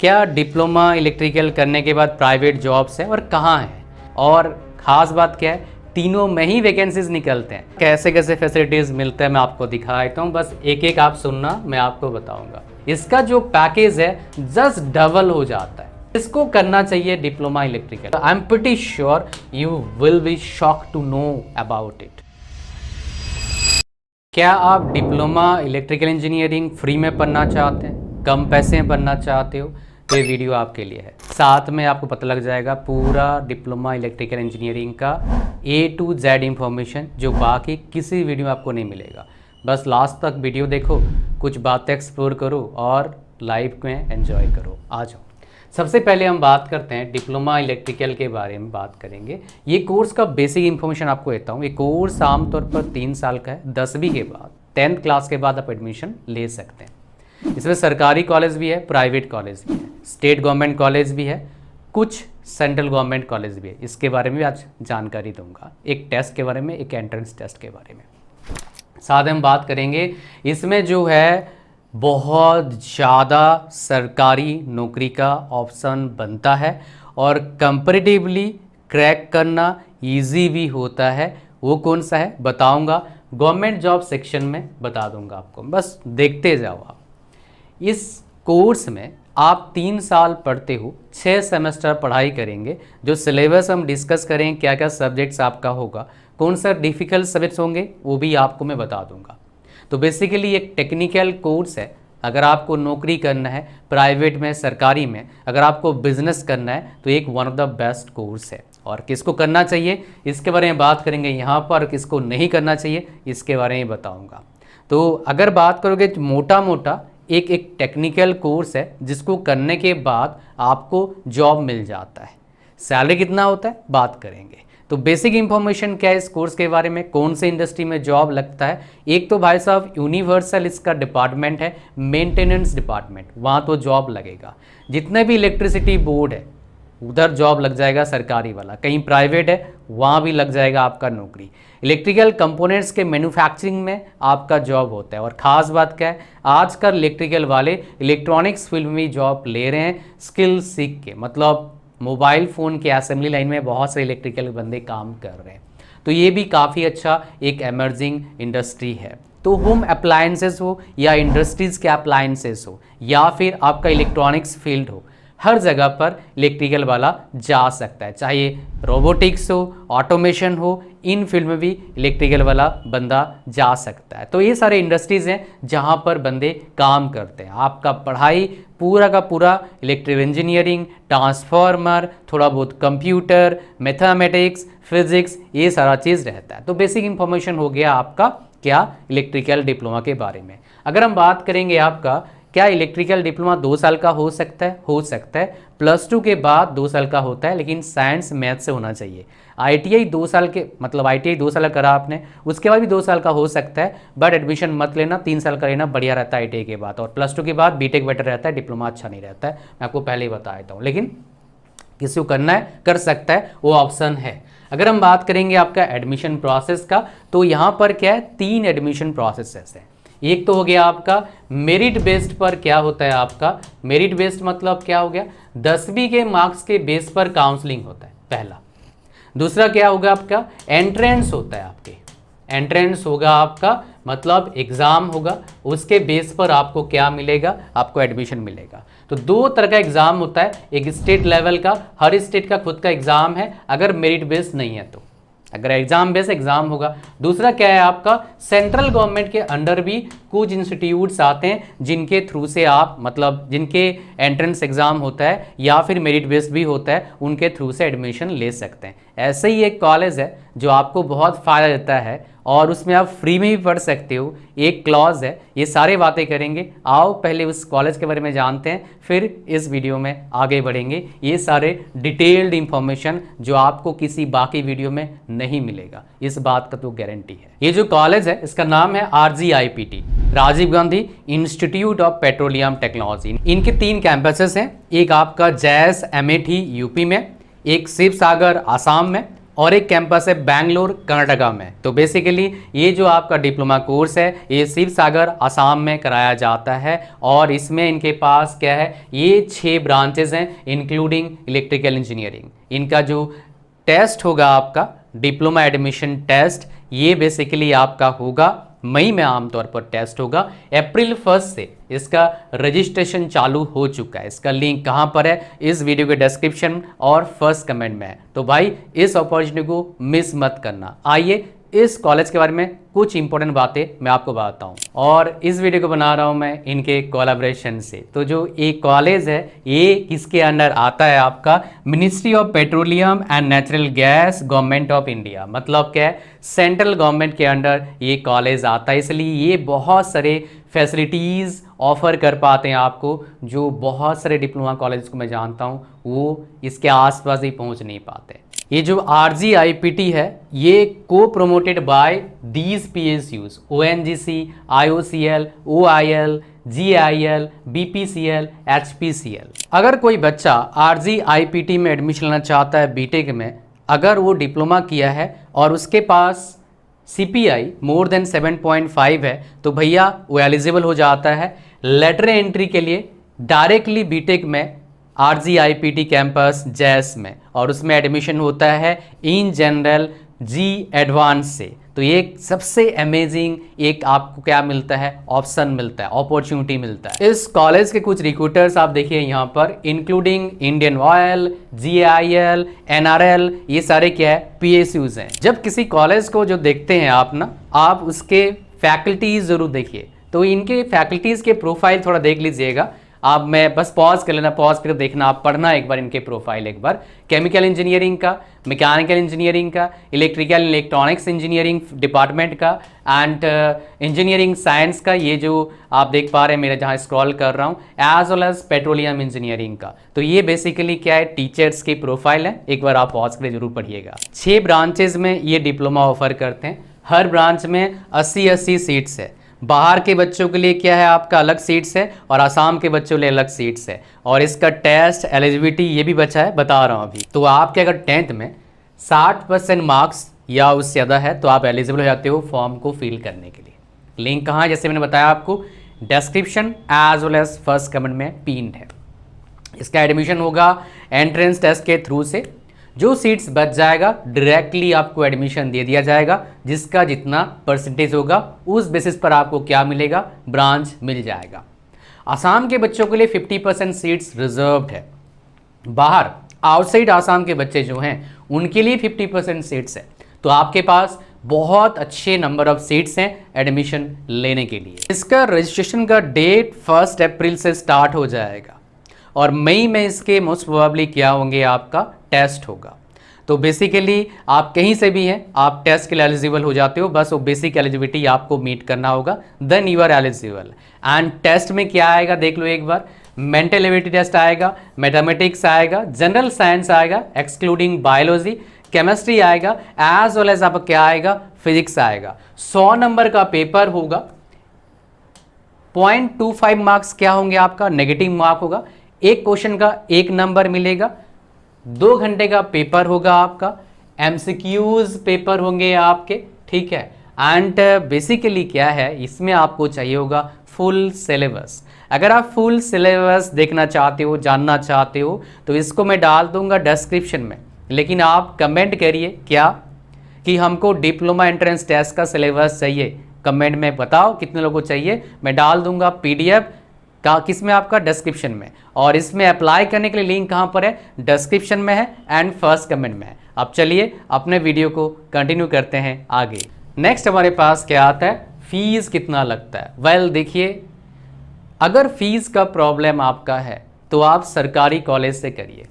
क्या diploma electrical करने के बाद प्राइवेट जॉब्स है और कहाँ है, और ख़ास बात क्या है, तीनों में ही वैकेंसीज निकलते हैं। कैसे कैसे फैसिलिटीज़ मिलते हैं मैं आपको दिखा देता हूँ, बस एक एक आप सुनना, मैं आपको बताऊँगा। इसका जो पैकेज है जस्ट डबल हो जाता है। इसको करना चाहिए diploma electrical. I am pretty sure you will be shock to know about it. क्या आप डिप्लोमा इलेक्ट्रिकल इंजीनियरिंग फ्री में पढ़ना चाहते हैं, कम पैसे में पढ़ना चाहते हो, तो ये वीडियो आपके लिए है। साथ में आपको पता लग जाएगा पूरा डिप्लोमा इलेक्ट्रिकल इंजीनियरिंग का A to Z इंफॉर्मेशन, जो बाकी किसी वीडियो में आपको नहीं मिलेगा। बस लास्ट तक वीडियो देखो, कुछ बातें एक्सप्लोर करो और लाइफ में एंजॉय करो। आ जाओ। सबसे पहले हम बात करते हैं डिप्लोमा इलेक्ट्रिकल के बारे में बात करेंगे। ये कोर्स का बेसिक इन्फॉर्मेशन आपको देता हूँ। ये कोर्स आमतौर पर 3 साल का है। 10वीं के बाद 10th क्लास के बाद आप एडमिशन ले सकते हैं। इसमें सरकारी कॉलेज भी है, प्राइवेट कॉलेज भी है, स्टेट गवर्नमेंट कॉलेज भी है, कुछ सेंट्रल गवर्नमेंट कॉलेज भी है। इसके बारे में भी आज जानकारी दूंगा, एक टेस्ट के बारे में, एक एंट्रेंस टेस्ट के बारे में। साथ में हम बात करेंगे इसमें जो है बहुत ज़्यादा सरकारी नौकरी का ऑप्शन बनता है और कंपैरेटिवली क्रैक करना इजी भी होता है। वो कौन सा है बताऊंगा, गवर्नमेंट जॉब सेक्शन में बता दूंगा आपको, बस देखते जाओ आप। इस कोर्स में आप 3 साल पढ़ते हो, 6 सेमेस्टर पढ़ाई करेंगे। जो सिलेबस हम डिस्कस करें, क्या क्या सब्जेक्ट्स आपका होगा, कौन सा डिफ़िकल्ट सब्जेक्ट्स होंगे, वो भी आपको मैं बता दूंगा। तो बेसिकली एक टेक्निकल कोर्स है। अगर आपको नौकरी करना है प्राइवेट में, सरकारी में, अगर आपको बिजनेस करना है तो एक one of the best course है। और किसको करना चाहिए इसके बारे में बात करेंगे यहाँ पर, किसको नहीं करना चाहिए इसके बारे में बताऊँगा। तो अगर बात करोगे तो मोटा मोटा एक टेक्निकल कोर्स है जिसको करने के बाद आपको जॉब मिल जाता है। सैलरी कितना होता है बात करेंगे। तो बेसिक इंफॉर्मेशन क्या है इस कोर्स के बारे में, कौन से इंडस्ट्री में जॉब लगता है। एक तो भाई साहब यूनिवर्सल इसका डिपार्टमेंट है, मेंटेनेंस डिपार्टमेंट, वहाँ तो जॉब लगेगा। जितने भी इलेक्ट्रिसिटी बोर्ड है उधर जॉब लग जाएगा सरकारी वाला, कहीं प्राइवेट है वहाँ भी लग जाएगा आपका नौकरी। इलेक्ट्रिकल कंपोनेंट्स के मैन्युफैक्चरिंग में आपका जॉब होता है। और ख़ास बात क्या है, आजकल इलेक्ट्रिकल वाले इलेक्ट्रॉनिक्स फील्ड में जॉब ले रहे हैं स्किल सीख के, मतलब मोबाइल फ़ोन के असेंबली लाइन में बहुत से इलेक्ट्रिकल बंदे काम कर रहे हैं। तो ये भी काफ़ी अच्छा एक एमर्जिंग इंडस्ट्री है। तो होम अप्लायंसेस हो या इंडस्ट्रीज़ के अप्लायंसेस हो या फिर आपका इलेक्ट्रॉनिक्स फील्ड हो, हर जगह पर इलेक्ट्रिकल वाला जा सकता है। चाहे रोबोटिक्स हो, ऑटोमेशन हो, इन फील्ड में भी इलेक्ट्रिकल वाला बंदा जा सकता है। तो ये सारे इंडस्ट्रीज़ हैं जहाँ पर बंदे काम करते हैं। आपका पढ़ाई पूरा का पूरा इलेक्ट्रिकल इंजीनियरिंग, ट्रांसफार्मर, थोड़ा बहुत कंप्यूटर, मैथमेटिक्स, फिजिक्स, ये सारा चीज़ रहता है। तो बेसिक इंफॉर्मेशन हो गया आपका क्या इलेक्ट्रिकल डिप्लोमा के बारे में। अगर हम बात करेंगे आपका क्या इलेक्ट्रिकल डिप्लोमा 2 साल का हो सकता है, हो सकता है। +2 के बाद 2 साल का होता है, लेकिन साइंस मैथ से होना चाहिए। ITI 2 साल के, मतलब ITI 2 साल करा आपने, उसके बाद भी 2 साल का हो सकता है, बट एडमिशन मत लेना, 3 साल का लेना बढ़िया रहता है ITI के बाद। और +2 के बाद बीटेक बेटर रहता है, डिप्लोमा अच्छा नहीं रहता है, मैं आपको पहले ही बता देता हूँ। लेकिन किसी को करना है कर सकता है, वो ऑप्शन है। अगर हम बात करेंगे आपका एडमिशन प्रोसेस का, तो यहाँ पर क्या है, 3 एडमिशन प्रोसेस है। एक तो हो गया आपका मेरिट बेस्ड पर, क्या होता है आपका मेरिट बेस्ड मतलब क्या हो गया, 10वीं के मार्क्स के बेस पर काउंसलिंग होता है पहला। दूसरा क्या होगा आपका एंट्रेंस होता है, आपके एंट्रेंस होगा आपका, मतलब एग्ज़ाम होगा, उसके बेस पर आपको क्या मिलेगा, आपको एडमिशन मिलेगा। तो 2 तरह का एग्ज़ाम होता है, एक स्टेट लेवल का, हर स्टेट का खुद का एग्ज़ाम है अगर मेरिट बेस्ड नहीं है तो, अगर एग्जाम बेस एग्जाम होगा। दूसरा क्या है आपका सेंट्रल गवर्नमेंट के अंडर भी कुछ इंस्टीट्यूट्स आते हैं जिनके थ्रू से आप, मतलब जिनके एंट्रेंस एग्जाम होता है या फिर मेरिट बेस्ड भी होता है, उनके थ्रू से एडमिशन ले सकते हैं। ऐसे ही एक कॉलेज है जो आपको बहुत फ़ायदा देता है और उसमें आप फ्री में भी पढ़ सकते हो, एक क्लॉज है। ये सारे बातें करेंगे, आओ पहले उस कॉलेज के बारे में जानते हैं, फिर इस वीडियो में आगे बढ़ेंगे। ये सारे डिटेल्ड इंफॉर्मेशन जो आपको किसी बाकी वीडियो में नहीं मिलेगा, इस बात का तो गारंटी है। ये जो कॉलेज है इसका नाम है RGIPT, Rajiv Gandhi institute of petroleum technology. इनके 3 कैंपसेस हैं, एक आपका JS अमेठी यूपी में, एक शिव सागर आसाम में, और एक कैंपस है बैंगलोर कर्नाटका में। तो बेसिकली ये जो आपका डिप्लोमा कोर्स है ये शिव सागर असम में कराया जाता है और इसमें इनके पास क्या है, ये 6 ब्रांचेज हैं इंक्लूडिंग इलेक्ट्रिकल इंजीनियरिंग। इनका जो टेस्ट होगा आपका डिप्लोमा एडमिशन टेस्ट, ये बेसिकली आपका होगा मई में, आमतौर पर टेस्ट होगा। अप्रैल 1 से इसका रजिस्ट्रेशन चालू हो चुका है। इसका लिंक कहाँ पर है, इस वीडियो के डिस्क्रिप्शन और फर्स्ट कमेंट में है। तो भाई इस अपॉर्चुनिटी को मिस मत करना। आइए इस कॉलेज के बारे में कुछ इंपॉर्टेंट बातें मैं आपको बताता हूँ, और इस वीडियो को बना रहा हूँ मैं इनके कोलैबोरेशन से। तो जो ये कॉलेज है ये किसके अंडर आता है, आपका ministry of petroleum and natural gas, government of India. मतलब क्या है, सेंट्रल गवर्नमेंट के अंडर ये कॉलेज आता है, इसलिए ये बहुत सारे फैसिलिटीज़ ऑफर कर पाते हैं आपको, जो बहुत सारे डिप्लोमा कॉलेज को मैं जानता हूँ वो इसके आसपास ही पहुँच नहीं पाते। ये जो RGIPT है ये को promoted by these PSUs ONGC, IOCL, OIL, GIL, BPCL, HPCL। अगर कोई बच्चा RGIPT में एडमिशन लेना चाहता है बीटेक में, अगर वो डिप्लोमा किया है और उसके पास CPI मोर देन 7.5 है तो भैया वो एलिजिबल हो जाता है लेटर एंट्री के लिए डायरेक्टली बीटेक में RGIPT कैंपस जैस में, और उसमें एडमिशन होता है इन जनरल G एडवांस से। तो ये सबसे अमेजिंग एक आपको क्या मिलता है, ऑप्शन मिलता है, अपॉर्चुनिटी मिलता है। इस कॉलेज के कुछ रिक्रूटर्स आप देखिए यहाँ पर, including Indian oil, GIL, NRL, ये सारे क्या है PSUs हैं। जब किसी कॉलेज को जो देखते हैं आप ना, आप उसके फैकल्टीज जरूर देखिए। तो इनके फैकल्टीज के प्रोफाइल थोड़ा देख लीजिएगा आप, मैं बस पॉज कर लेना, पॉज कर देखना, आप पढ़ना एक बार इनके प्रोफाइल एक बार। केमिकल इंजीनियरिंग का, मैकेनिकल इंजीनियरिंग का, इलेक्ट्रिकल इलेक्ट्रॉनिक्स इंजीनियरिंग डिपार्टमेंट का एंड इंजीनियरिंग साइंस का, ये जो आप देख पा रहे हैं मेरा जहाँ स्क्रॉल कर रहा हूँ, as well as petroleum engineering का। तो ये बेसिकली क्या है, टीचर्स की प्रोफाइल है, एक बार आप पॉज कर जरूर पढ़िएगा। 6 ब्रांचेज में ये डिप्लोमा ऑफर करते हैं, हर ब्रांच में 80-80 सीट्स है। बाहर के बच्चों के लिए क्या है आपका अलग सीट्स है और आसाम के बच्चों के लिए अलग सीट्स है, और इसका टेस्ट एलिजिबिलिटी ये भी बचा है, बता रहा हूँ अभी। तो आपके अगर 10th में 60% मार्क्स या उससे ज़्यादा है तो आप एलिजिबल हो जाते हो फॉर्म को फिल करने के लिए। लिंक कहाँ है, जैसे मैंने बताया आपको description as well as first comment में पिन्ड है। इसका एडमिशन होगा एंट्रेंस टेस्ट के थ्रू से, जो सीट्स बच जाएगा डायरेक्टली आपको एडमिशन दे दिया जाएगा, जिसका जितना परसेंटेज होगा उस बेसिस पर आपको क्या मिलेगा, ब्रांच मिल जाएगा। आसाम के बच्चों के लिए 50% सीट्स रिजर्व्ड है। बाहर आउटसाइड आसाम के बच्चे जो हैं उनके लिए 50% सीट्स है। तो आपके पास बहुत अच्छे नंबर ऑफ सीट्स हैं एडमिशन लेने के लिए। इसका रजिस्ट्रेशन का डेट 1 अप्रैल से स्टार्ट हो जाएगा और मई में इसके मोस्ट प्रोबेबली क्या होंगे, आपका टेस्ट होगा। तो बेसिकली आप कहीं से भी हैं, आप टेस्ट के लिए एलिजिबल हो जाते हो, बस वो बेसिक एलिजिबिलिटी आपको मीट करना होगा, then you are eligible. And test में क्या आएगा देख लो एक बार, मेंटल एबिलिटी टेस्ट आएगा, मैथमेटिक्स आएगा, जनरल साइंस आएगा एक्सक्लूडिंग बायोलॉजी, केमिस्ट्री आएगा, एज वेल एज आपका क्या आएगा, फिजिक्स आएगा। 100 नंबर का पेपर होगा, 0.25 मार्क्स क्या होंगे आपका, नेगेटिव मार्क होगा। एक क्वेश्चन का 1 नंबर मिलेगा, 2 घंटे का पेपर होगा आपका, MCQs पेपर होंगे आपके, ठीक है। एंड बेसिकली क्या है, इसमें आपको चाहिए होगा फुल सिलेबस। अगर आप फुल सिलेबस देखना चाहते हो, जानना चाहते हो, तो इसको मैं डाल दूंगा डिस्क्रिप्शन में, लेकिन आप कमेंट करिए क्या कि हमको डिप्लोमा एंट्रेंस टेस्ट का सिलेबस चाहिए, कमेंट में बताओ कितने लोगों को चाहिए, मैं डाल दूंगा PDF का, किसमें आपका डिस्क्रिप्शन में। और इसमें अप्लाई करने के लिए लिंक कहाँ पर है, डिस्क्रिप्शन में है एंड फर्स्ट कमेंट में है। अब चलिए अपने वीडियो को कंटिन्यू करते हैं आगे। नेक्स्ट हमारे पास क्या आता है, फीस कितना लगता है। वेल देखिए, अगर फीस का प्रॉब्लम आपका है तो आप सरकारी कॉलेज से करिए,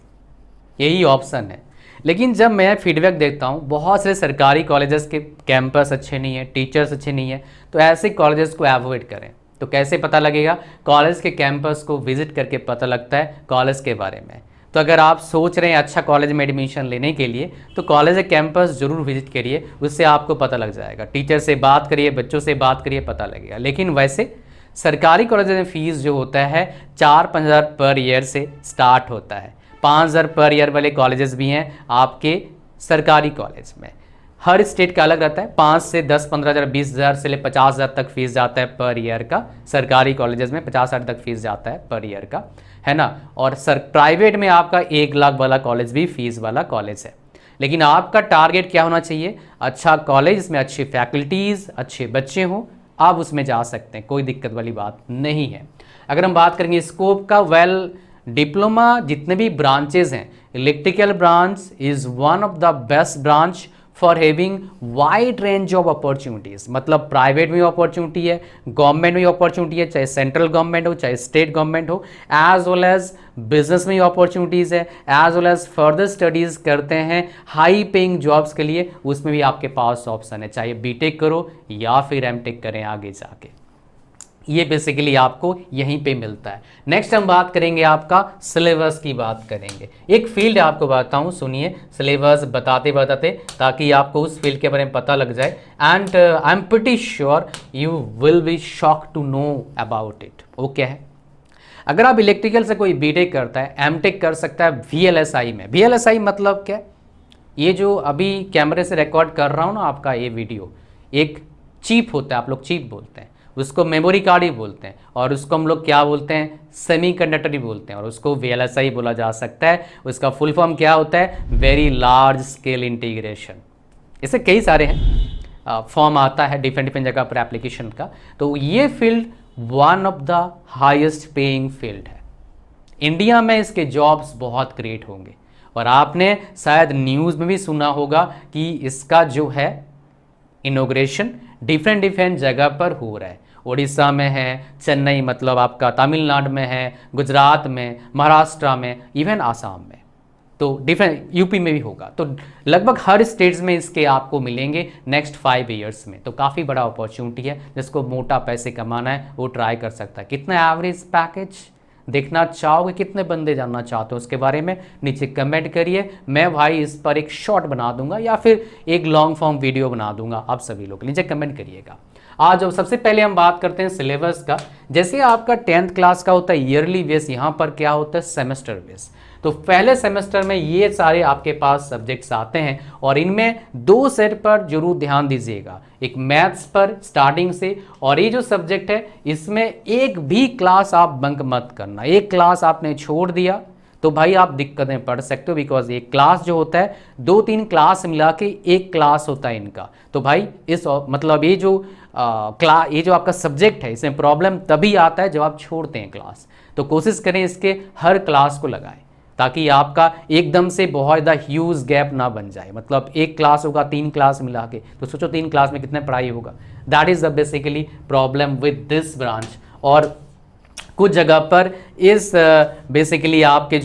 यही ऑप्शन है। लेकिन जब मैं फीडबैक देखता हूँ बहुत से सरकारी कॉलेजेस के कैंपस अच्छे नहीं है, टीचर्स अच्छे नहीं है, तो ऐसे कॉलेजेस को अवॉइड करें। तो कैसे पता लगेगा, कॉलेज के कैंपस को विजिट करके पता लगता है कॉलेज के बारे में। तो अगर आप सोच रहे हैं अच्छा कॉलेज में एडमिशन लेने के लिए, तो कॉलेज कैंपस जरूर विजिट करिए, उससे आपको पता लग जाएगा। टीचर से बात करिए, बच्चों से बात करिए, पता लगेगा। लेकिन वैसे सरकारी कॉलेज में फ़ीस जो होता है 4-5 हज़ार पर ईयर से स्टार्ट होता है। 5 हज़ार पर ईयर वाले कॉलेजेस भी हैं आपके सरकारी कॉलेज में। हर स्टेट का अलग रहता है, 5 से 10, 15,000, 20,000 से ले 50,000 तक फीस जाता है पर ईयर का। सरकारी कॉलेजेस में 50,000 तक फीस जाता है पर ईयर का, है ना। और प्राइवेट में आपका 1 लाख वाला कॉलेज भी फीस वाला कॉलेज है। लेकिन आपका टारगेट क्या होना चाहिए? अच्छा कॉलेज, इसमें अच्छी फैकल्टीज़, अच्छे बच्चे हों, आप उसमें जा सकते हैं, कोई दिक्कत वाली बात नहीं है। अगर हम बात करेंगे स्कोप का, डिप्लोमा जितने भी ब्रांचेज हैं, electrical branch is one of the best branch for having wide range of opportunities. मतलब प्राइवेट में अपॉर्चुनिटी है, गवर्नमेंट में अपॉर्चुनिटी है, चाहे सेंट्रल गवर्नमेंट हो चाहे स्टेट गवर्नमेंट हो, एज वेल एज बिजनेस में अपॉर्चुनिटीज़ है, as well as further studies करते हैं हाई पेइंग जॉब्स के लिए, उसमें भी आपके पास ऑप्शन है, चाहे बीटेक करो या फिर एमटेक करें आगे जाके। ये बेसिकली आपको यहीं पे मिलता है। नेक्स्ट हम बात करेंगे आपका सिलेबस की बात करेंगे। एक फील्ड आपको बताऊं, सुनिए सिलेबस बताते बताते, ताकि आपको उस फील्ड के बारे में पता लग जाए। And I am pretty sure you will be shock to know about it. वो क्या है? अगर आप इलेक्ट्रिकल से कोई बीटेक करता है, एमटेक कर सकता है VLSI में। VLSI मतलब क्या? ये जो अभी कैमरे से रिकॉर्ड कर रहा हूँ ना आपका ये वीडियो, एक चिप होता है, आप लोग चिप बोलते हैं, उसको मेमोरी कार्ड ही बोलते हैं, और उसको हम लोग क्या बोलते हैं? सेमीकंडक्टर ही बोलते हैं, और उसको VLSI बोला जा सकता है। उसका फुल फॉर्म क्या होता है? Very large scale integration. इससे कई सारे हैं, फॉर्म आता है डिफरेंट डिफरेंट जगह पर एप्लीकेशन का। तो ये field one of the highest paying field है इंडिया में। इसके जॉब्स बहुत क्रिएट होंगे, और आपने शायद न्यूज़ में भी सुना होगा कि इसका जो है इनॉग्रेशन डिफरेंट डिफरेंट जगह पर हो रहा है। उड़ीसा में है, चेन्नई मतलब आपका तमिलनाडु में है, गुजरात में, महाराष्ट्र में, इवन आसाम में, तो डिफरेंट यूपी में भी होगा। तो लगभग हर स्टेट्स में इसके आपको मिलेंगे नेक्स्ट 5 ईयर्स में। तो काफ़ी बड़ा अपॉर्चुनिटी है, जिसको मोटा पैसे कमाना है वो ट्राई कर सकता है। कितना एवरेज पैकेज देखना चाहोगे, कितने बंदे जानना चाहते हो उसके बारे में नीचे कमेंट करिए। मैं भाई इस पर एक शॉर्ट बना दूंगा या फिर एक लॉन्ग फॉर्म वीडियो बना दूंगा, आप सभी लोग नीचे कमेंट करिएगा। आज अब सबसे पहले हम बात करते हैं सिलेबस का। जैसे आपका 10th क्लास का होता है ईयरली बेस, यहाँ पर क्या होता है? Semester base. तो पहले सेमेस्टर में ये सारे आपके पास सब्जेक्ट्स आते हैं, और इनमें 2 सेट पर जरूर ध्यान दीजिएगा। एक मैथ्स पर स्टार्टिंग से, और ये जो सब्जेक्ट है इसमें एक भी क्लास आप बंक मत करना। एक क्लास आपने छोड़ दिया तो भाई आप दिक्कतें पढ़ सकते हो, बिकॉज एक क्लास जो होता है 2-3 क्लास मिला के एक क्लास होता है इनका। तो भाई इस मतलब ये जो आपका सब्जेक्ट है, इसमें प्रॉब्लम तभी आता है जब आप छोड़ते हैं क्लास। तो कोशिश करें इसके हर क्लास को लगाएं, ताकि आपका एकदम से बहुत ज़्यादा ह्यूज गैप ना बन जाए। मतलब एक क्लास होगा 3 क्लास मिला के, तो सोचो 3 क्लास में कितने पढ़ाई होगा। That is the basically problem with this branch. और कुछ जगह पर इस बेसिकली आपके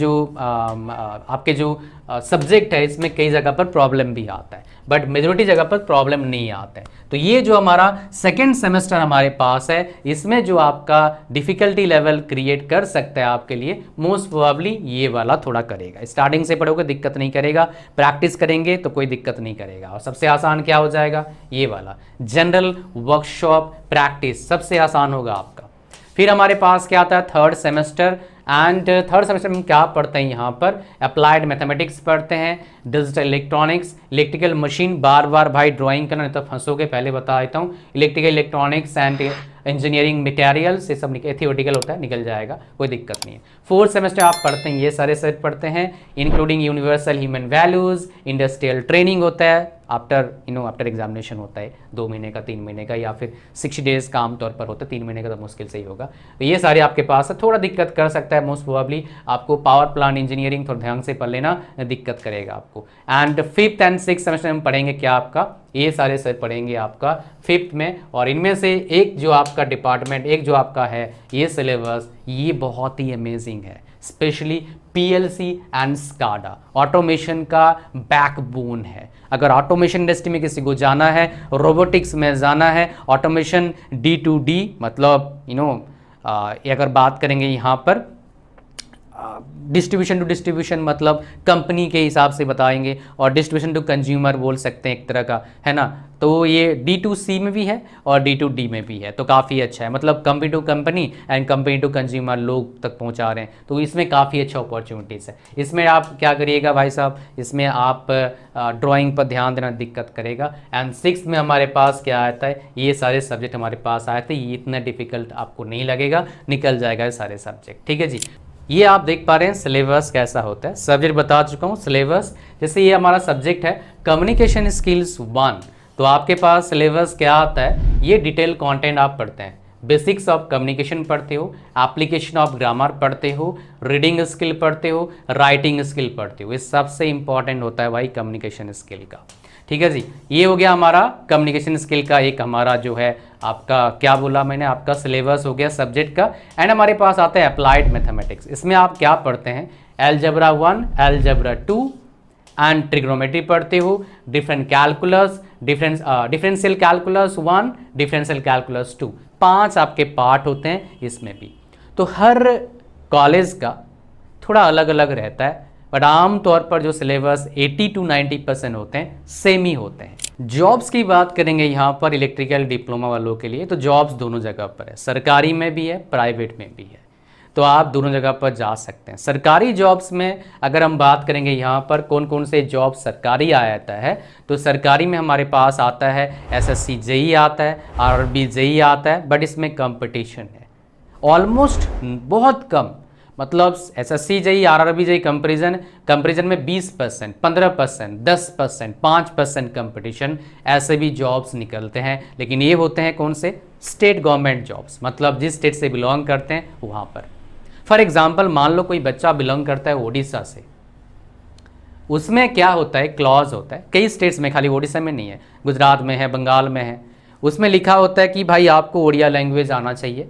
जो सब्जेक्ट है इसमें कई जगह पर प्रॉब्लम भी आता है, बट मेजोरिटी जगह पर प्रॉब्लम नहीं आता है। तो ये जो हमारा सेकेंड सेमेस्टर हमारे पास है, इसमें जो आपका डिफ़िकल्टी लेवल क्रिएट कर सकता है आपके लिए, मोस्ट प्रोबेबली ये वाला थोड़ा करेगा। स्टार्टिंग से पढ़ोगे दिक्कत नहीं करेगा, प्रैक्टिस करेंगे तो कोई दिक्कत नहीं करेगा। और सबसे आसान क्या हो जाएगा? ये वाला जनरल वर्कशॉप प्रैक्टिस सबसे आसान होगा आपका। फिर हमारे पास क्या आता है? Third semester. And third semester में क्या पढ़ते हैं? यहाँ पर अप्लाइड मैथमेटिक्स पढ़ते हैं, डिजिटल इलेक्ट्रॉनिक्स, इलेक्ट्रिकल मशीन। बार बार भाई ड्राइंग करना नहीं तो फंसोगे, पहले बता देता हूँ। Electrical electronics and engineering materials, ये सब थियोरेटिकल होता है, निकल जाएगा, कोई दिक्कत नहीं है। फोर्थ सेमेस्टर आप पढ़ते हैं ये सारे सेट पढ़ते हैं, including universal human values, industrial training होता है आफ्टर एग्जामिनेशन होता है 2 महीने का, 3 महीने का, या फिर 60 डेज़ का आमतौर पर होता है। 3 महीने का तो मुश्किल से ही होगा। तो ये सारे आपके पास है, थोड़ा दिक्कत कर सकता है मोस्ट प्रोबेबली आपको। पावर प्लांट इंजीनियरिंग थोड़ा ध्यान से पढ़ लेना, दिक्कत करेगा आपको। And 5th and 6th semester में पढ़ेंगे क्या? आपका ये सारे सेट पढ़ेंगे आपका 5th में। और इनमें से एक जो आपका डिपार्टमेंट, एक जो आपका है ये सिलेबस, ये बहुत ही अमेजिंग है, specially PLC and SCADA automation का बैकबोन है। अगर ऑटोमेशन इंडस्ट्री में किसी को जाना है, रोबोटिक्स में जाना है, ऑटोमेशन D2D मतलब अगर बात करेंगे यहाँ पर डिस्ट्रीब्यूशन टू डिस्ट्रीब्यूशन मतलब कंपनी के हिसाब से बताएंगे, और डिस्ट्रीब्यूशन टू कंज्यूमर बोल सकते हैं एक तरह का, है ना। तो ये D2C में भी है और D2D में भी है, तो काफ़ी अच्छा है, मतलब company to company and company to consumer लोग तक पहुंचा रहे हैं, तो इसमें काफ़ी अच्छा अपॉर्चुनिटीज़ है। इसमें आप क्या करिएगा भाई साहब, इसमें आप ड्राइंग पर ध्यान देना दिक्कत करेगा। एंड 6th में हमारे पास क्या आता है, ये सारे सब्जेक्ट हमारे पास आए थे, ये इतना डिफिकल्ट आपको नहीं लगेगा, निकल जाएगा ये सारे सब्जेक्ट, ठीक है जी। ये आप देख पा रहे हैं सिलेबस कैसा होता है, सब्जेक्ट बता चुका हूँ सिलेबस। जैसे ये हमारा सब्जेक्ट है कम्युनिकेशन स्किल्स 1, तो आपके पास सिलेबस क्या आता है, ये डिटेल कंटेंट आप पढ़ते हैं, बेसिक्स ऑफ कम्युनिकेशन पढ़ते हो, एप्लीकेशन ऑफ ग्रामर पढ़ते हो, रीडिंग स्किल पढ़ते हो, राइटिंग स्किल पढ़ते हो। ये सबसे इंपॉर्टेंट होता है भाई कम्युनिकेशन स्किल का, ठीक है जी। ये हो गया हमारा कम्युनिकेशन स्किल का एक हमारा जो है आपका क्या बोला मैंने, आपका सिलेबस हो गया सब्जेक्ट का। एंड हमारे पास आता है अप्लाइड मैथमेटिक्स, इसमें आप क्या पढ़ते हैं, अलजेब्रा 1, अलजेब्रा 2 एंड ट्रिग्नोमेट्री पढ़ते हो, different calculus, differential calculus 1, differential calculus 2, 5 आपके पार्ट होते हैं इसमें भी। तो हर कॉलेज का थोड़ा अलग अलग रहता है, बट आमतौर पर जो सिलेबस 80 to 90% होते हैं सेम ही होते हैं। जॉब्स की बात करेंगे यहाँ पर इलेक्ट्रिकल डिप्लोमा वालों के लिए, तो जॉब्स दोनों जगह पर है, सरकारी में भी है प्राइवेट में भी है, तो आप दोनों जगह पर जा सकते हैं। सरकारी जॉब्स में अगर हम बात करेंगे यहाँ पर कौन कौन से जॉब सरकारी आ जाता है, तो सरकारी में हमारे पास आता है SSC JEE आता है, RRB JEE आता है, बट इसमें कंपटीशन है ऑलमोस्ट बहुत कम, मतलब SSC JEE RRB JEE comparison में 20%, 15%, 10%, 5% कंपटीशन, ऐसे भी जॉब्स निकलते हैं। लेकिन ये होते हैं कौन से, स्टेट गवर्नमेंट जॉब्स, मतलब जिस स्टेट से बिलोंग करते हैं वहाँ पर। फॉर एग्जाम्पल मान लो कोई बच्चा बिलोंग करता है ओडिशा से, उसमें क्या होता है, क्लॉज होता है, कई स्टेट्स में, खाली ओडिशा में नहीं है, गुजरात में है, बंगाल में है, उसमें लिखा होता है कि भाई आपको ओडिया लैंग्वेज आना चाहिए,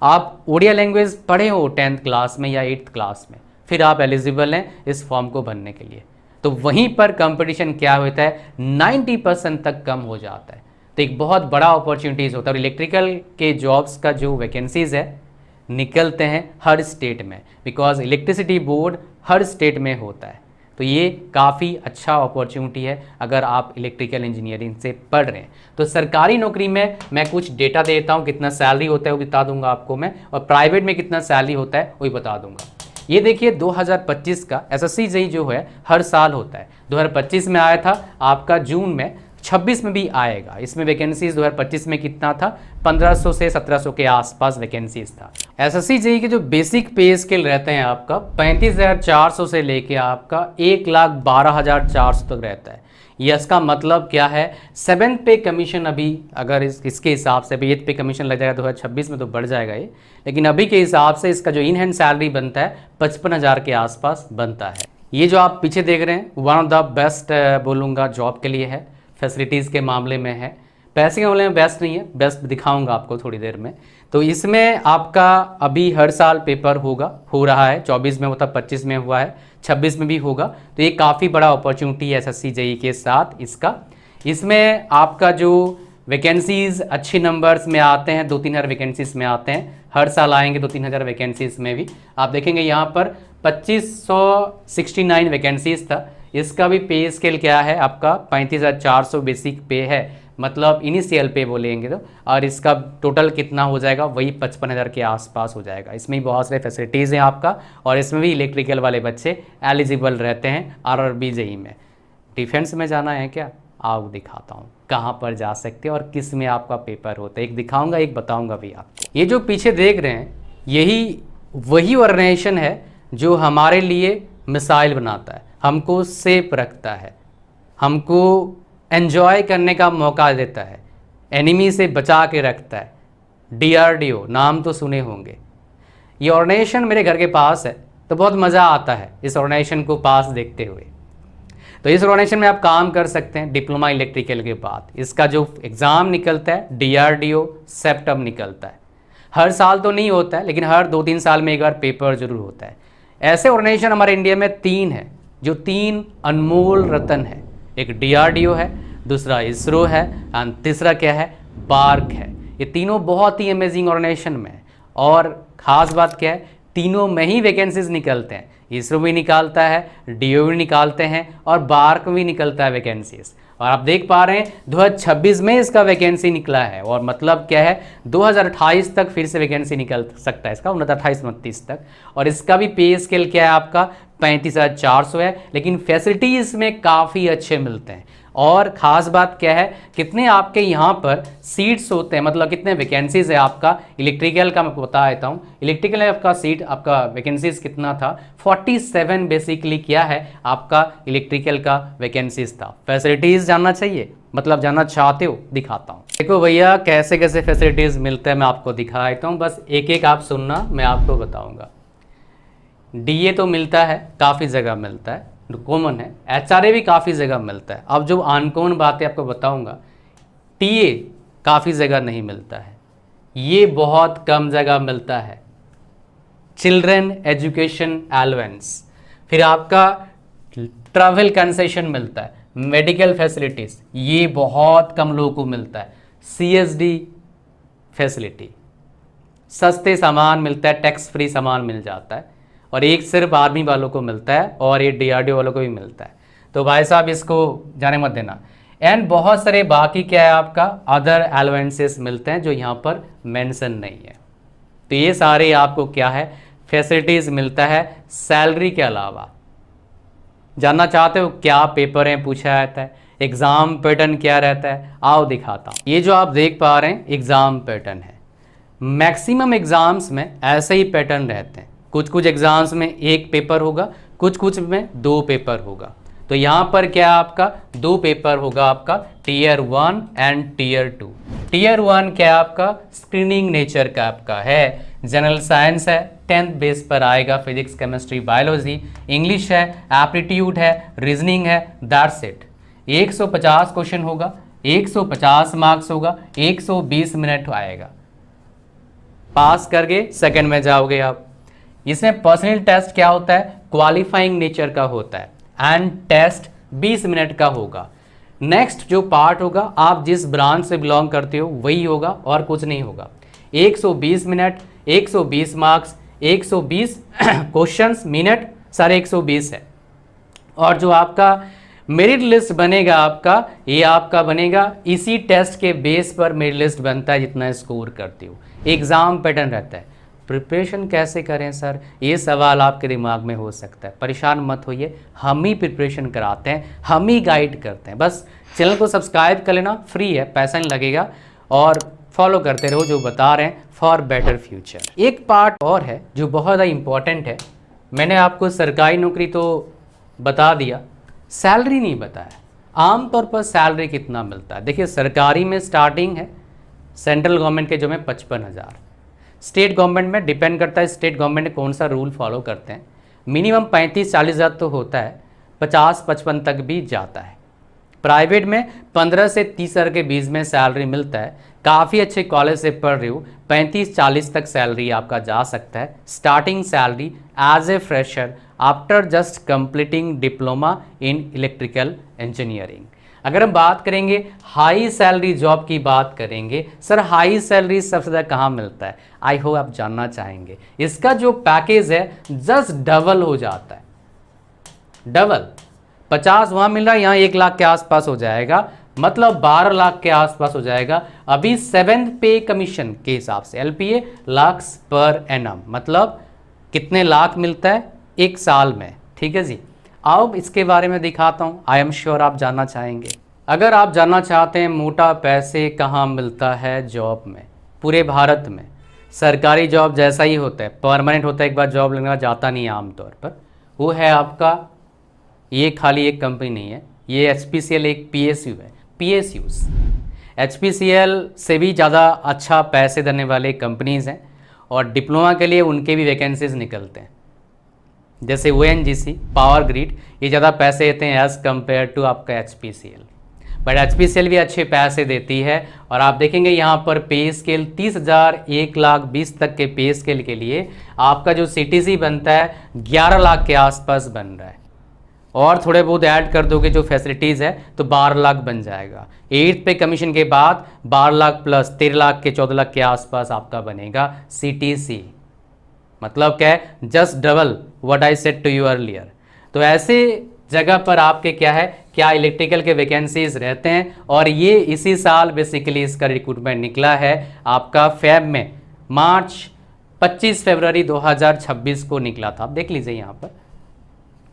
आप ओडिया लैंग्वेज पढ़े हो 10th क्लास में या 8th क्लास में, फिर आप एलिजिबल हैं इस फॉर्म को भरने के लिए। तो वहीं पर कंपटीशन क्या होता है, 90% तक कम हो जाता है, तो एक बहुत बड़ा अपॉर्चुनिटीज़ होता है। और इलेक्ट्रिकल के जॉब्स का जो वैकेंसीज़ है निकलते हैं हर स्टेट में, because electricity board her state में होता है, तो ये काफ़ी अच्छा अपॉर्चुनिटी है अगर आप इलेक्ट्रिकल इंजीनियरिंग से पढ़ रहे हैं। तो सरकारी नौकरी में मैं कुछ डेटा देता हूँ, कितना सैलरी होता है वो बता दूंगा आपको मैं, और प्राइवेट में कितना सैलरी होता है वो भी बता दूंगा। ये देखिए 2025 का SSC JEE जो है हर साल होता है, 2025 में आया था आपका जून में, 26 में भी आएगा। इसमें वैकेंसीज 2025 में कितना था, 1500 से 1700 के आसपास वैकेंसीज था। SSC JEE के जो बेसिक पे स्केल रहते हैं आपका 35,400 से लेके आपका 1,12,400 तक रहता है। ये इसका मतलब क्या है, 7th पे कमीशन अभी अगर इसके हिसाब से, अभी 8th पे कमीशन लग जाएगा 2026 में तो बढ़ जाएगा ये, लेकिन अभी के हिसाब से इसका जो इन हैंड सैलरी बनता है 55,000 के आसपास बनता है। ये जो आप पीछे देख रहे हैं वन ऑफ द बेस्ट बोलूँगा जॉब के लिए है, फैसिलिटीज़ के मामले में है, पैसे के मामले में बेस्ट नहीं है, बेस्ट दिखाऊंगा आपको थोड़ी देर में। तो इसमें आपका अभी हर साल पेपर हो रहा है, 24 में होता, 25 में हुआ है, 26 में भी होगा, तो ये काफ़ी बड़ा अपॉर्चुनिटी है SSC JEE के साथ इसका। इसमें आपका जो वैकेंसीज़ अच्छे नंबर्स में आते हैं, 2-3 हज़ार वैकेंसीज़ में आते हैं, हर साल आएंगे 2-3 हज़ार वैकेंसीज़ में भी। आप देखेंगे यहाँ पर 2569 वैकेंसीज़ था, इसका भी पे स्केल क्या है आपका 35,400 बेसिक पे है, मतलब इनिशियल पे बोलेंगे तो, और इसका टोटल कितना हो जाएगा वही 55,000 के आसपास हो जाएगा। इसमें भी बहुत सारे फैसिलिटीज़ हैं आपका, और इसमें भी इलेक्ट्रिकल वाले बच्चे एलिजिबल रहते हैं RRB JEE में। डिफेंस में जाना है क्या, आओ दिखाता हूँ कहाँ पर जा सकते हैं और किस में आपका पेपर होता है, एक दिखाऊंगा एक बताऊंगा भी आपको। ये जो पीछे देख रहे हैं यही वही ऑर्गेनाइजेशन है जो हमारे लिए मिसाइल बनाता है, हमको सेफ रखता है, हमको एंजॉय करने का मौका देता है, एनिमी से बचा के रखता है। DRDO नाम तो सुने होंगे, ये ऑर्गेनाइजेशन मेरे घर के पास है, तो बहुत मज़ा आता है इस ऑर्गेनाइजेशन को पास देखते हुए। तो इस ऑर्गेनाइजेशन में आप काम कर सकते हैं डिप्लोमा इलेक्ट्रिकल के बाद। इसका जो एग्ज़ाम निकलता है DRDO सेप्टम निकलता है, हर साल तो नहीं होता है लेकिन हर 2-3 साल में एक बार पेपर जरूर होता है। ऐसे ऑर्गेनाइजेशन हमारे इंडिया में 3 है जो 3 अनमोल रत्न है, एक DRDO है, दूसरा इसरो है, एंड तीसरा क्या है, बार्क है। ये तीनों बहुत ही अमेजिंग ऑर्गेनाइजेशन में है, और ख़ास बात क्या है, तीनों में ही वैकेंसीज निकलते हैं। इसरो भी निकालता है, डीओ भी निकालते हैं और बार्क भी निकलता है वैकेंसीज। और आप देख पा रहे हैं 2026 में इसका वैकेंसी निकला है, और मतलब क्या है 2028 तक फिर से वैकेंसी निकल सकता है इसका, 28-29 तक। और इसका भी पे स्केल क्या है आपका 35,400 है, लेकिन फैसिलिटीज़ में काफ़ी अच्छे मिलते हैं। और ख़ास बात क्या है, कितने आपके यहाँ पर सीट्स होते हैं, मतलब कितने वैकेंसीज़ है आपका इलेक्ट्रिकल का। मैं बता देता हूँ, इलेक्ट्रिकल में आपका सीट आपका वैकेंसीज़ कितना था 47 बेसिकली क्या है आपका इलेक्ट्रिकल का वैकेंसीज़ था। फैसिलिटीज़ जानना चाहिए, मतलब जानना चाहते हो, दिखाता हूँ। देखो भैया कैसे कैसे फैसिलिटीज़ मिलते हैं मैं आपको दिखा देता हूँ, बस एक एक आप सुनना, मैं आपको बताऊँगा। डीए तो मिलता है, काफ़ी जगह मिलता है, कॉमन है। एचआरए भी काफ़ी जगह मिलता है। अब जो अनकॉमन बातें आपको बताऊंगा, टीए काफ़ी जगह नहीं मिलता है, ये बहुत कम जगह मिलता है। चिल्ड्रन एजुकेशन अलाउंस, फिर आपका ट्रैवल कंसेशन मिलता है। मेडिकल फैसिलिटीज़ ये बहुत कम लोगों को मिलता है। सीएसडी फैसिलिटी, सस्ते सामान मिलता है, टैक्स फ्री सामान मिल जाता है, और एक सिर्फ आर्मी वालों को मिलता है और ये डीआरडीओ वालों को भी मिलता है। तो भाई साहब इसको जाने मत देना। एंड बहुत सारे बाकी क्या है आपका अदर अलाउंसेस मिलते हैं जो यहाँ पर मेंशन नहीं है। तो ये सारे आपको क्या है फैसिलिटीज़ मिलता है सैलरी के अलावा। जानना चाहते हो क्या पेपर है पूछा जाता है, एग्ज़ाम पैटर्न क्या रहता है, आओ दिखाता हूँ। ये जो आप देख पा रहे हैं एग्ज़ाम पैटर्न है। मैक्सिमम एग्ज़ाम्स में ऐसे ही पैटर्न रहते हैं। कुछ कुछ एग्ज़ाम्स में एक पेपर होगा, कुछ कुछ में 2 पेपर होगा। तो यहाँ पर क्या आपका 2 पेपर होगा आपका टीयर 1 एंड टीयर 2। टीयर 1 क्या आपका स्क्रीनिंग नेचर का आपका है, जनरल साइंस है, 10th बेस पर आएगा, फिजिक्स केमिस्ट्री बायोलॉजी, इंग्लिश है, एप्टीट्यूड है, रीजनिंग है, दैट्स इट। 150 क्वेश्चन होगा, 150 मार्क्स होगा, 120 मिनट आएगा। पास करके सेकंड में जाओगे आप। इसमें पर्सनल टेस्ट क्या होता है क्वालिफाइंग नेचर का होता है, एंड टेस्ट 20 मिनट का होगा। नेक्स्ट जो पार्ट होगा आप जिस ब्रांच से बिलोंग करते हो वही होगा और कुछ नहीं होगा। 120 मिनट, 120 मार्क्स, 120 क्वेश्चंस, मिनट सारे 120 है। और जो आपका मेरिट लिस्ट बनेगा आपका, ये आपका बनेगा इसी टेस्ट के बेस पर मेरिट लिस्ट बनता है जितना स्कोर करते हो। एग्ज़ाम पैटर्न रहता है। प्रिपरेशन कैसे करें सर, ये सवाल आपके दिमाग में हो सकता है। परेशान मत होइए, हम ही प्रिपरेशन कराते हैं, हम ही गाइड करते हैं। बस चैनल को सब्सक्राइब कर लेना, फ्री है, पैसा नहीं लगेगा, और फॉलो करते रहो जो बता रहे हैं फॉर बेटर फ्यूचर। एक पार्ट और है जो बहुत ज़्यादा इम्पॉर्टेंट है, मैंने आपको सरकारी नौकरी तो बता दिया, सैलरी नहीं बताया। आमतौर पर सैलरी कितना मिलता है, देखिए सरकारी में स्टार्टिंग है सेंट्रल गवर्नमेंट के जो में 55,000, स्टेट गवर्नमेंट में डिपेंड करता है स्टेट गवर्नमेंट ने कौन सा रूल फॉलो करते हैं। मिनिमम 35-40 हज़ार तो होता है, 50-55 तक भी जाता है। प्राइवेट में 15 से 30 हज़ार के बीच में सैलरी मिलता है। काफ़ी अच्छे कॉलेज से पढ़ रहे हो 35-40 तक सैलरी आपका जा सकता है। Starting salary as a fresher after just completing diploma in electrical engineering. अगर हम बात करेंगे हाई सैलरी जॉब की बात करेंगे, सर हाई सैलरी सबसे ज़्यादा कहाँ मिलता है, आई होप आप जानना चाहेंगे। इसका जो पैकेज है जस्ट डबल हो जाता है, डबल 50 वहाँ मिल रहा है, यहाँ 1 लाख के आसपास हो जाएगा, मतलब 12 लाख के आसपास हो जाएगा। अभी 7th पे कमीशन के हिसाब से LPA लाख्स पर एनम, मतलब कितने लाख मिलता है 1 साल में, ठीक है जी। अब इसके बारे में दिखाता हूँ, आई एम श्योर आप जानना चाहेंगे। अगर आप जानना चाहते हैं मोटा पैसे कहाँ मिलता है जॉब में, पूरे भारत में सरकारी जॉब जैसा ही होता है, परमानेंट होता है, एक बार जॉब लगना जाता नहीं है आमतौर पर, वो है आपका, ये खाली एक कंपनी नहीं है, ये HPCL एक PSU है, PSUs HPCL से भी ज़्यादा अच्छा पैसे देने वाले कंपनीज़ हैं, और डिप्लोमा के लिए उनके भी वैकेंसीज निकलते हैं। जैसे ONGC, पावर ग्रिड, ये ज़्यादा पैसे देते हैं एज़ कम्पेयर टू आपका HPCL, बट HPCL भी अच्छे पैसे देती है। और आप देखेंगे यहाँ पर पे स्केल 30,000 1,20,000 तक के पे स्केल के लिए आपका जो CTC बनता है 11 लाख के आसपास बन रहा है, और थोड़े बहुत ऐड कर दोगे जो फैसिलिटीज़ है तो 12 लाख बन जाएगा। 8th पे कमीशन के बाद 12 लाख प्लस 13 लाख के 14 लाख के आसपास आपका बनेगा CTC। मतलब क्या है, just double what I said to you earlier. तो ऐसे जगह पर आपके क्या है, क्या इलेक्ट्रिकल के वैकेंसीज रहते हैं, और ये इसी साल बेसिकली इसका रिक्रूटमेंट निकला है आपका फैब में, मार्च 25 फरवरी 2026 को निकला था। आप देख लीजिए यहाँ पर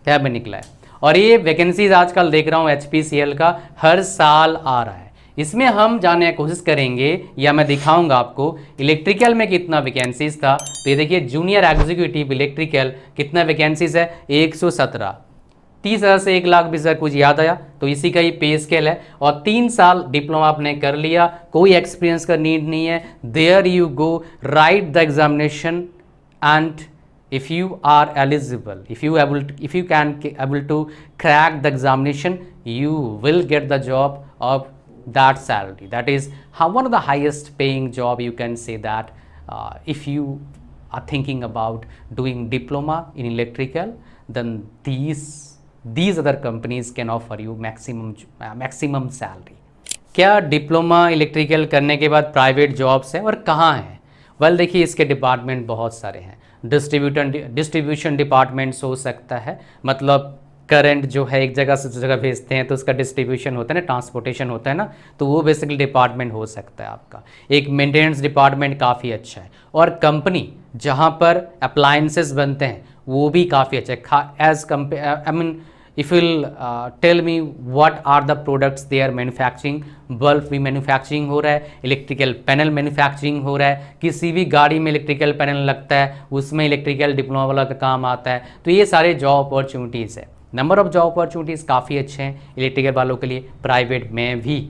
फैब में निकला है, और ये वैकेंसीज आजकल देख रहा हूँ HPCL का हर साल आ रहा है। इसमें हम जानने की कोशिश करेंगे, या मैं दिखाऊंगा आपको इलेक्ट्रिकल में कितना वैकेंसीज था। तो ये देखिए जूनियर एग्जीक्यूटिव इलेक्ट्रिकल कितना वैकेंसीज है, 117। 30,000 से 1,20,000 कुछ याद आया, तो इसी का ही पे स्केल है। और 3 साल डिप्लोमा आपने कर लिया, कोई एक्सपीरियंस का नीड नहीं है। There you go, write the examination, and if you are eligible, if you can able to crack the examination, you will get the job of that salary. That is one of the highest paying job, you can say that. If you are thinking about doing diploma in electrical, then these other companies can offer you maximum salary. क्या diploma electrical करने के बाद private jobs हैं और कहाँ हैं? Well देखिए, इसके डिपार्टमेंट बहुत सारे हैं। डिस्ट्रीब्यूशन डिपार्टमेंट्स हो सकता है, मतलब करंट जो है एक जगह से दूसरी जगह भेजते हैं तो उसका डिस्ट्रीब्यूशन होता है ना, ट्रांसपोर्टेशन होता है ना, तो वो बेसिकली डिपार्टमेंट हो सकता है आपका। एक मेंटेनेंस डिपार्टमेंट काफ़ी अच्छा है, और कंपनी जहाँ पर अप्लायंसेस बनते हैं वो भी काफ़ी अच्छा है। As compare, I mean if you'll tell me what are the products they are manufacturing, bulb भी मैन्युफैक्चरिंग हो रहा है, इलेक्ट्रिकल पैनल मैन्युफैक्चरिंग हो रहा है, किसी भी गाड़ी में इलेक्ट्रिकल पैनल लगता है उसमें इलेक्ट्रिकल डिप्लोमा वाला का काम आता है। तो ये सारे जॉब अपॉर्चुनिटीज़ है। नंबर ऑफ जॉब अपॉर्चुनिटीज़ काफ़ी अच्छे हैं इलेक्ट्रिकल वालों के लिए, प्राइवेट में भी।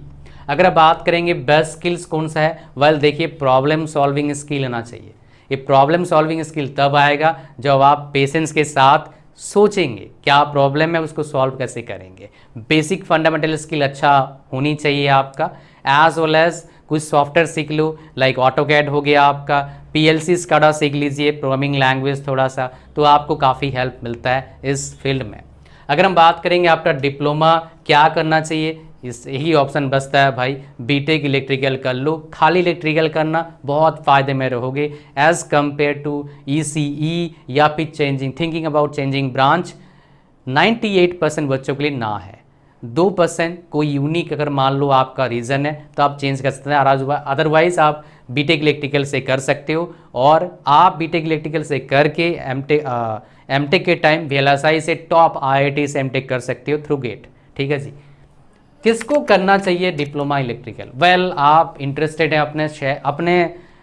अगर आप बात करेंगे बेस्ट स्किल्स कौन सा है, वेल देखिए प्रॉब्लम सॉल्विंग स्किल आना चाहिए। ये प्रॉब्लम सॉल्विंग स्किल तब आएगा जब आप पेशेंस के साथ सोचेंगे क्या प्रॉब्लम है, उसको सॉल्व कैसे करेंगे। बेसिक फंडामेंटल स्किल अच्छा होनी चाहिए आपका, एज वेल एज कुछ सॉफ्टवेयर सीख लो, लाइक ऑटोकैड हो गया आपका, PLC SCADA सीख लीजिए, प्रोग्रामिंग लैंग्वेज थोड़ा सा, तो आपको काफ़ी हेल्प मिलता है इस फील्ड में। अगर हम बात करेंगे आफ्टर डिप्लोमा क्या करना चाहिए, इस यही ऑप्शन बचता है भाई, बीटेक इलेक्ट्रिकल कर लो। खाली इलेक्ट्रिकल करना बहुत फ़ायदे में रहोगे एज कंपेयर टू ECE या फिर थिंकिंग अबाउट चेंजिंग ब्रांच। 98% बच्चों के लिए ना है, 2% कोई यूनिक अगर मान लो आपका रीज़न है तो आप चेंज कर सकते हैं, अदरवाइज आप बीटेक इलेक्ट्रिकल से कर सकते हो। और आप बीटेक इलेक्ट्रिकल से करके एमटेक के टाइम VLSI से टॉप IIT से एमटेक कर सकते हो थ्रू गेट। ठीक है जी। किसको करना चाहिए डिप्लोमा इलेक्ट्रिकल? वेल आप इंटरेस्टेड हैं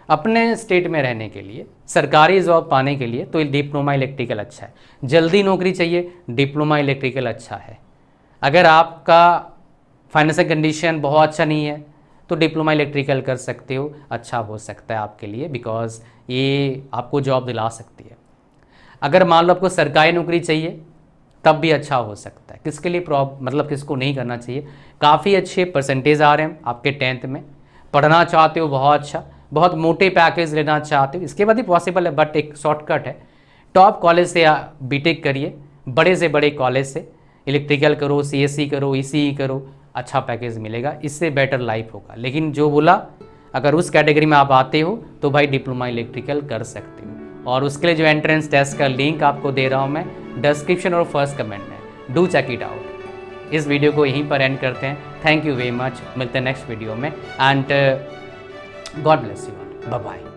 अपने स्टेट में रहने के लिए, सरकारी जॉब पाने के लिए, तो डिप्लोमा इलेक्ट्रिकल अच्छा है। जल्दी नौकरी चाहिए, डिप्लोमा इलेक्ट्रिकल अच्छा है। अगर आपका फाइनेंशियल कंडीशन बहुत अच्छा नहीं है तो डिप्लोमा इलेक्ट्रिकल कर सकते हो, अच्छा हो सकता है आपके लिए, बिकॉज ये आपको जॉब दिला सकती है। अगर मान लो आपको सरकारी नौकरी चाहिए तब भी अच्छा हो सकता है। किसके लिए मतलब किसको नहीं करना चाहिए? काफ़ी अच्छे परसेंटेज आ रहे हैं आपके 10th में, पढ़ना चाहते हो बहुत अच्छा, बहुत मोटे पैकेज लेना चाहते हो, इसके बाद ही पॉसिबल है, बट एक शॉर्टकट है, टॉप कॉलेज से बीटेक करिए, बड़े से बड़े कॉलेज से इलेक्ट्रिकल करो, CSE करो, ECE करो, अच्छा पैकेज मिलेगा, इससे बेटर लाइफ होगा। लेकिन जो बोला, अगर उस कैटेगरी में आप आते हो तो भाई डिप्लोमा इलेक्ट्रिकल कर सकते हो। और उसके लिए जो एंट्रेंस टेस्ट का लिंक आपको दे रहा हूँ मैं डिस्क्रिप्शन और फर्स्ट कमेंट में, डू चेक इट आउट। इस वीडियो को यहीं पर एंड करते हैं। थैंक यू वेरी मच, मिलते हैं नेक्स्ट वीडियो में, and God bless you, bye bye.